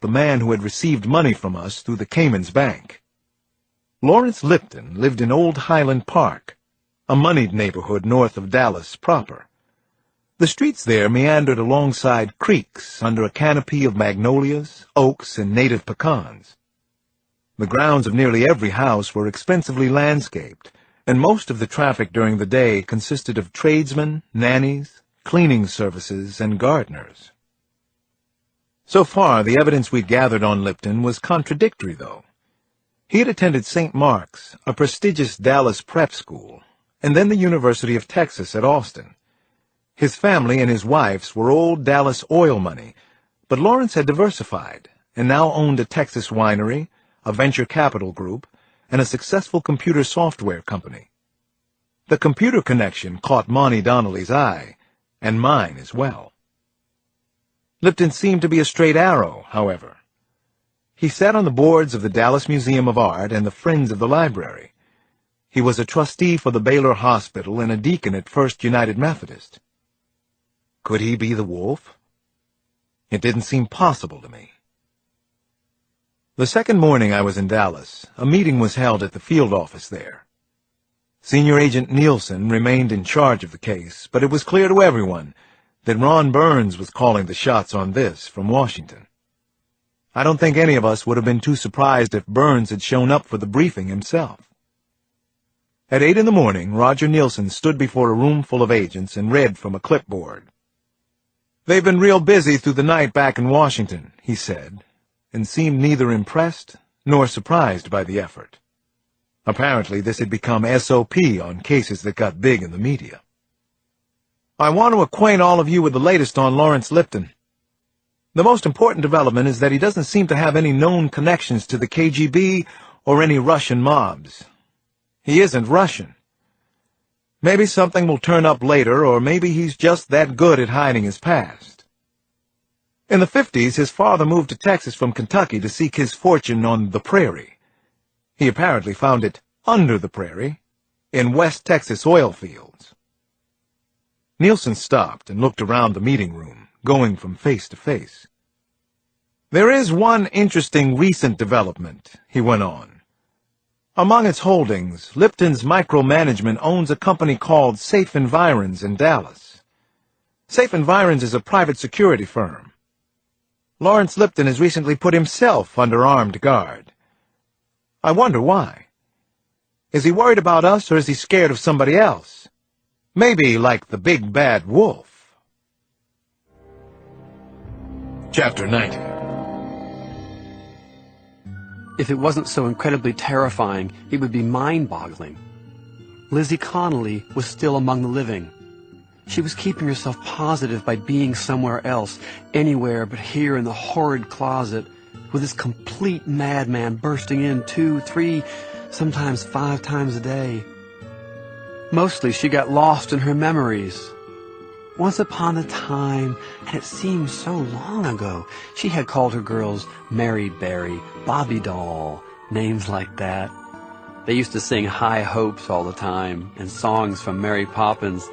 the man who had received money from us through the Cayman's Bank. Lawrence Lipton lived in Old Highland Park, a moneyed neighborhood north of Dallas proper. The streets there meandered alongside creeks under a canopy of magnolias, oaks, and native pecans. The grounds of nearly every house were expensively landscaped, and most of the traffic during the day consisted of tradesmen, nannies, cleaning services, and gardeners. So far, the evidence we'd gathered on Lipton was contradictory, though. He had attended St. Mark's, a prestigious Dallas prep school, and then the University of Texas at Austin. His family and his wife's were old Dallas oil money, but Lawrence had diversified and now owned a Texas winery, a venture capital group, and a successful computer software company. The computer connection caught Monty Donnelly's eye, and mine as well. Lipton seemed to be a straight arrow, however. He sat on the boards of the Dallas Museum of Art and the Friends of the Library. He was a trustee for the Baylor Hospital and a deacon at First United Methodist. Could he be the wolf? It didn't seem possible to me. The second morning I was in Dallas, a meeting was held at the field office there. Senior Agent Nielsen remained in charge of the case, but it was clear to everyone that Ron Burns was calling the shots on this from Washington. I don't think any of us would have been too surprised if Burns had shown up for the briefing himself. At 8 in the morning, Roger Nielsen stood before a room full of agents and read from a clipboard. "They've been real busy through the night back in Washington," he said, and seemed neither impressed nor surprised by the effort. Apparently, this had become SOP on cases that got big in the media. "I want to acquaint all of you with the latest on Lawrence Lipton. The most important development is that he doesn't seem to have any known connections to the KGB or any Russian mobs. He isn't Russian. Maybe something will turn up later, or maybe he's just that good at hiding his past. In the 50s, his father moved to Texas from Kentucky to seek his fortune on the prairie. He apparently found it under the prairie, in West Texas oil fields." Nielsen stopped and looked around the meeting room, going from face to face. "There is one interesting recent development," he went on. "Among its holdings, Lipton's Micromanagement owns a company called Safe Environs in Dallas. Safe Environs is a private security firm. Lawrence Lipton has recently put himself under armed guard. I wonder why. Is he worried about us, or is he scared of somebody else? Maybe like the big bad wolf." Chapter 90. If it wasn't so incredibly terrifying, it would be mind-boggling. Lizzie Connolly was still among the living. She was keeping herself positive by being somewhere else, anywhere but here in the horrid closet, with this complete madman bursting in 2, 3, sometimes 5 times a day. Mostly she got lost in her memories. Once upon a time, and it seemed so long ago, she had called her girls Mary Berry, Bobby Doll, names like that. They used to sing High Hopes all the time, and songs from Mary Poppins.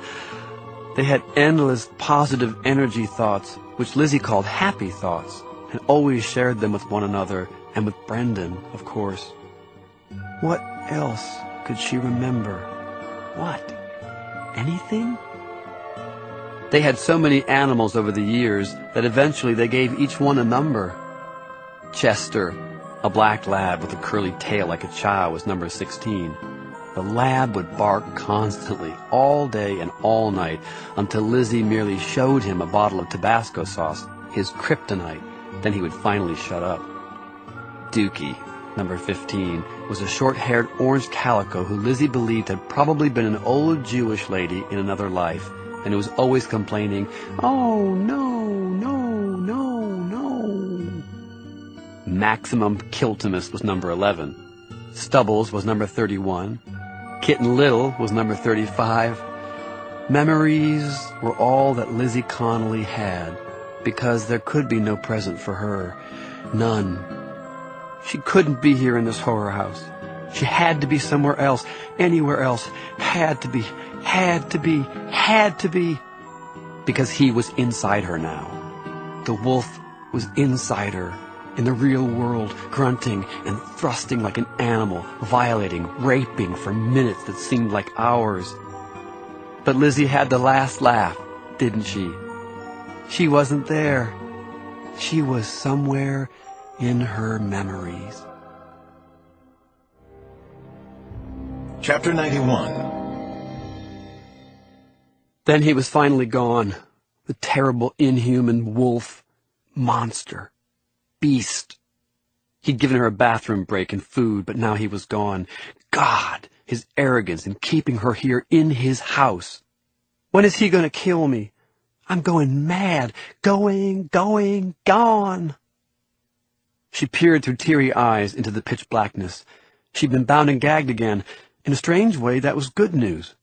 They had endless positive energy thoughts, which Lizzie called happy thoughts, and always shared them with one another, and with Brendan, of course. What else could she remember? What? Anything? They had so many animals over the years that eventually they gave each one a number. Chester, a black lab with a curly tail like a chow, was number 16. The lab would bark constantly, all day and all night, until Lizzie merely showed him a bottle of Tabasco sauce, his kryptonite. Then he would finally shut up. Dookie, number 15, was a short-haired orange calico who Lizzie believed had probably been an old Jewish lady in another life, and who was always complaining, "Oh, no, no, no, no." Maximum Kiltimus was number 11. Stubbles was number 31. Kitten Little was number 35. Memories were all that Lizzie Connolly had, because there could be no present for her. None. She couldn't be here in this horror house. She had to be somewhere else, anywhere else. Had to be, had to be, had to be. Because he was inside her now. The wolf was inside her, in the real world, grunting and thrusting like an animal, violating, raping for minutes that seemed like hours. But Lizzie had the last laugh, didn't she? She wasn't there. She was somewhere in her memories. Chapter 91. Then he was finally gone. The terrible, inhuman wolf, monster, beast. He'd given her a bathroom break and food, but now he was gone. God, his arrogance in keeping her here in his house. When is he going to kill me? I'm going mad. Going, gone. She peered through teary eyes into the pitch blackness. She'd been bound and gagged again. In a strange way, that was good news.